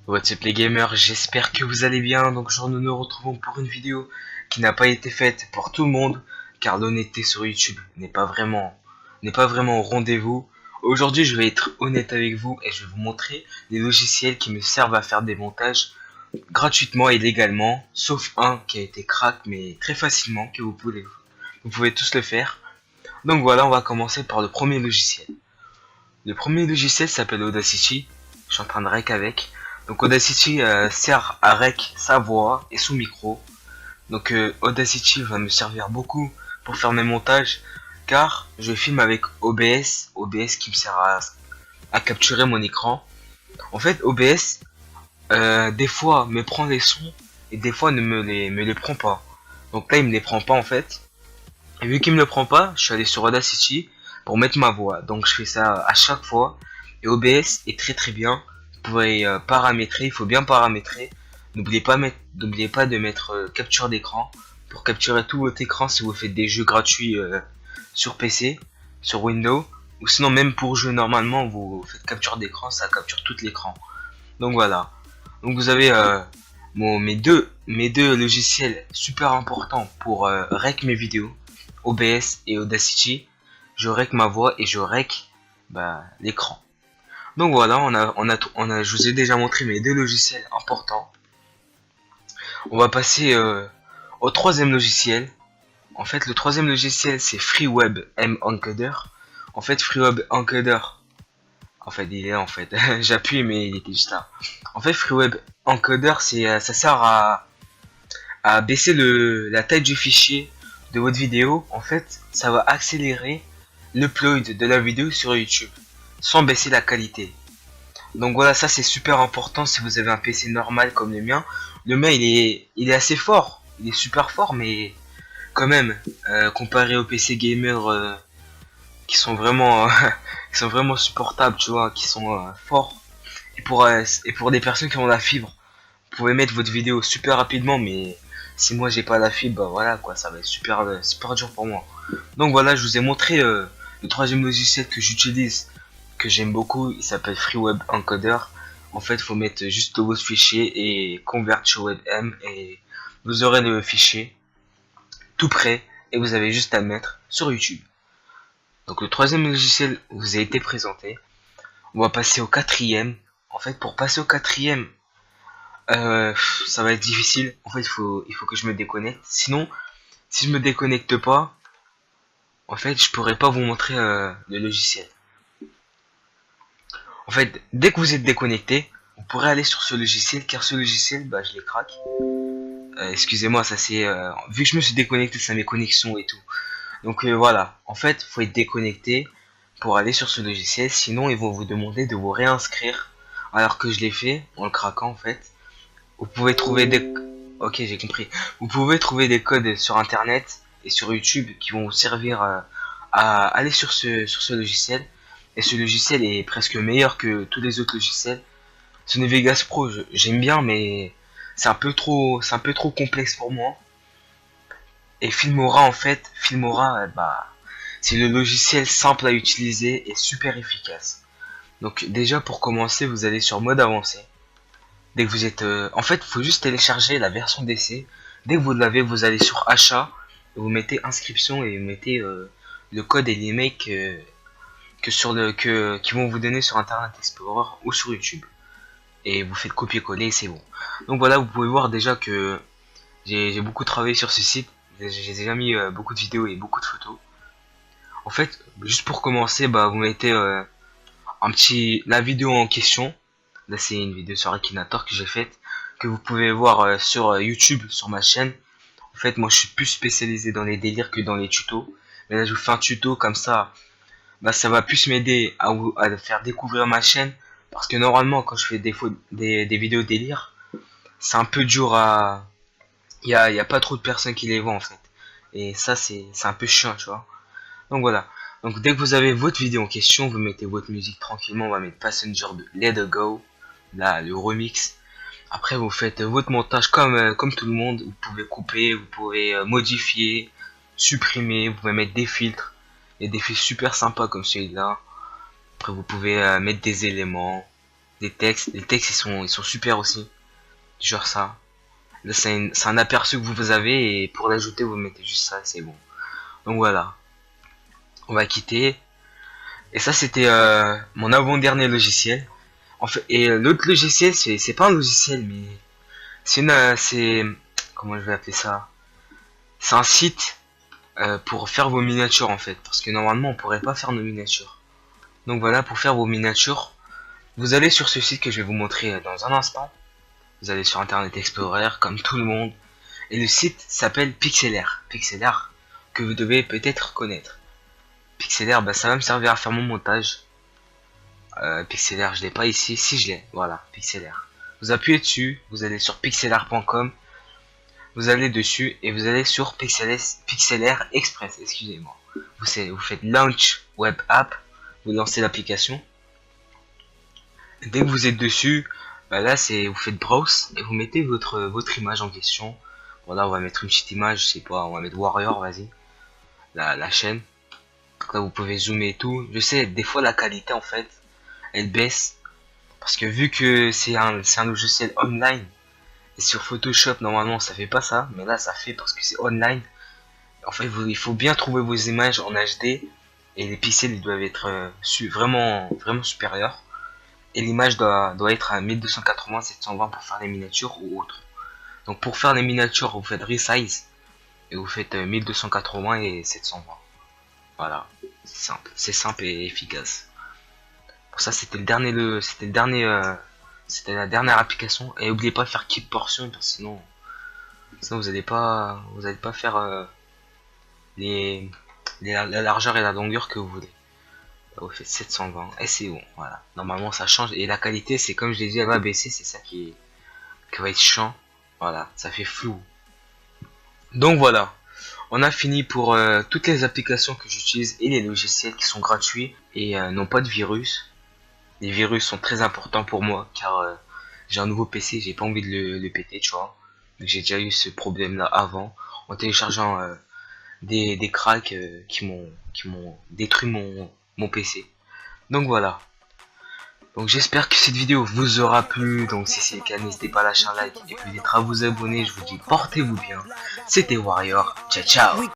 What's up les gamers, j'espère que vous allez bien. Donc aujourd'hui nous nous retrouvons pour une vidéo qui n'a pas été faite pour tout le monde, car l'honnêteté sur YouTube n'est pas vraiment au rendez-vous. Aujourd'hui je vais être honnête avec vous et je vais vous montrer des logiciels qui me servent à faire des montages gratuitement et légalement, sauf un qui a été crack mais très facilement que vous pouvez tous le faire. Donc voilà, on va commencer par le premier logiciel. Le premier logiciel s'appelle Audacity. Je suis en train de rec avec. Donc Audacity sert à rec sa voix et son micro. Donc Audacity va me servir beaucoup pour faire mes montages, car je filme avec OBS qui me sert à capturer mon écran. En fait OBS des fois me prend les sons et des fois ne me les prend pas. Donc là il me les prend pas en fait. Et vu qu'il me le prend pas, je suis allé sur Audacity pour mettre ma voix. Donc je fais ça à chaque fois. Et OBS est très très bien. Vous pouvez paramétrer, il faut bien paramétrer. N'oubliez pas de mettre capture d'écran pour capturer tout votre écran si vous faites des jeux gratuits sur PC, sur Windows. Ou sinon même pour jouer normalement, vous faites capture d'écran, ça capture tout l'écran. Donc voilà. Donc vous avez mes deux logiciels super importants pour rec mes vidéos. OBS et Audacity, je rec ma voix et je rec l'écran. Donc voilà, je vous ai déjà montré mes deux logiciels importants. On va passer au troisième logiciel. En fait, le troisième logiciel c'est FreeWeb Encoder. En fait, FreeWeb Encoder, en fait, il est là en fait. J'appuie mais il était juste là. En fait, FreeWeb Encoder, ça sert à baisser la taille du fichier de votre vidéo. En fait, ça va accélérer l'upload de la vidéo sur YouTube sans baisser la qualité. Donc voilà, ça c'est super important si vous avez un PC normal comme le mien. Le mien il est assez fort, il est super fort, mais quand même comparé aux PC gamer qui sont vraiment qui sont vraiment supportables, tu vois, qui sont forts. Et pour des personnes qui ont la fibre, vous pouvez mettre votre vidéo super rapidement, mais si moi j'ai pas la fibre, bah voilà quoi, ça va être super dur pour moi. Donc voilà, je vous ai montré le troisième logiciel que j'utilise, que j'aime beaucoup, il s'appelle FreeWeb Encoder. En fait, faut mettre juste votre fichier et convert to WebM et vous aurez le fichier tout prêt et vous avez juste à le mettre sur YouTube. Donc le troisième logiciel vous a été présenté. On va passer au quatrième. En fait, pour passer au quatrième, ça va être difficile. En fait, il faut que je me déconnecte. Sinon, si je me déconnecte pas, en fait, je pourrais pas vous montrer le logiciel. En fait, dès que vous êtes déconnecté, vous pourrez aller sur ce logiciel, car ce logiciel, je les craque. Excusez-moi, ça c'est vu que je me suis déconnecté, ça mes connexions et tout. Donc voilà. En fait, faut être déconnecté pour aller sur ce logiciel. Sinon, ils vont vous demander de vous réinscrire. Alors que je l'ai fait en le craquant en fait. Vous pouvez trouver des... Ok, j'ai compris. Vous pouvez trouver des codes sur internet et sur YouTube qui vont vous servir à aller sur ce logiciel. Et ce logiciel est presque meilleur que tous les autres logiciels. Sony Vegas Pro, j'aime bien, mais c'est un peu trop complexe pour moi. Et Filmora, en fait, c'est le logiciel simple à utiliser et super efficace. Donc déjà pour commencer, vous allez sur mode avancé. Dès que vous êtes, en fait, il faut juste télécharger la version d'essai. Dès que vous l'avez, vous allez sur achat, vous mettez inscription et vous mettez le code et l'email qui vont vous donner sur Internet Explorer ou sur YouTube. Et vous faites copier-coller et c'est bon. Donc voilà, vous pouvez voir déjà que j'ai beaucoup travaillé sur ce site. J'ai déjà mis beaucoup de vidéos et beaucoup de photos. En fait, juste pour commencer, vous mettez la vidéo en question. Là, c'est une vidéo sur Akinator que j'ai faite, que vous pouvez voir sur YouTube, sur ma chaîne. En fait, moi, je suis plus spécialisé dans les délires que dans les tutos. Mais là, je vous fais un tuto comme ça. Ça va plus m'aider à faire découvrir ma chaîne. Parce que normalement, quand je fais des vidéos délire, c'est un peu dur à... Il y a pas trop de personnes qui les voient, en fait. Et ça, c'est un peu chiant, tu vois. Donc voilà. Donc dès que vous avez votre vidéo en question, vous mettez votre musique tranquillement. On va mettre Passenger de Let It Go. Là, le remix. Après, vous faites votre montage comme tout le monde. Vous pouvez couper, vous pouvez modifier, supprimer. Vous pouvez mettre des filtres. Il y a des filtres super sympas comme celui-là. Après, vous pouvez mettre des éléments. les textes ils sont super aussi. Genre ça. Là c'est un aperçu que vous avez et pour l'ajouter vous mettez juste ça, c'est bon. Donc voilà. On va quitter. Et ça c'était mon avant-dernier logiciel. En fait, et l'autre logiciel c'est pas un logiciel mais c'est comment je vais appeler ça? C'est un site pour faire vos miniatures en fait. Parce que normalement on pourrait pas faire nos miniatures. Donc voilà, pour faire vos miniatures, vous allez sur ce site que je vais vous montrer dans un instant. Vous allez sur Internet Explorer comme tout le monde. Et le site s'appelle Pixlr. Pixlr que vous devez peut-être connaître. Pixlr, bah, ça va me servir à faire mon montage. Pixlr, je l'ai pas ici. Si je l'ai, voilà, Pixlr. Vous appuyez dessus, vous allez sur pixlr.com. Vous allez dessus et vous allez sur Pixlr Express, excusez-moi. Vous faites Launch Web App, vous lancez l'application. Dès que vous êtes dessus, bah là c'est vous faites browse et vous mettez votre image en question. Voilà, on va mettre une petite image, je sais pas, on va mettre Warrior, vas-y, la chaîne. Là vous pouvez zoomer et tout. Je sais, des fois la qualité en fait, elle baisse parce que vu que c'est un logiciel online et sur Photoshop normalement ça fait pas ça, mais là ça fait parce que c'est online. En fait, il faut bien trouver vos images en HD et les pixels ils doivent être vraiment supérieurs. Et l'image doit être à 1280 720 pour faire les miniatures ou autre. Donc pour faire les miniatures vous faites resize et vous faites 1280 et 720. Voilà, c'est simple et efficace. Pour ça c'était c'était la dernière application. Et n'oubliez pas de faire keep portion parce que sinon vous allez pas faire la largeur et la longueur que vous voulez. Vous faites 720 et c'est bon, voilà. Normalement ça change et la qualité c'est comme je l'ai dit, elle va baisser, c'est ça qui va être chiant. Voilà, ça fait flou. Donc voilà, on a fini pour toutes les applications que j'utilise et les logiciels qui sont gratuits et n'ont pas de virus. Les virus sont très importants pour moi car j'ai un nouveau PC, j'ai pas envie de le péter, tu vois. J'ai déjà eu ce problème là avant en téléchargeant des cracks qui m'ont détruit mon PC. Donc voilà. Donc j'espère que cette vidéo vous aura plu. Donc si c'est le cas, n'hésitez pas à lâcher un like et peut-être à vous abonner. Je vous dis portez-vous bien. C'était Warrior. Ciao ciao.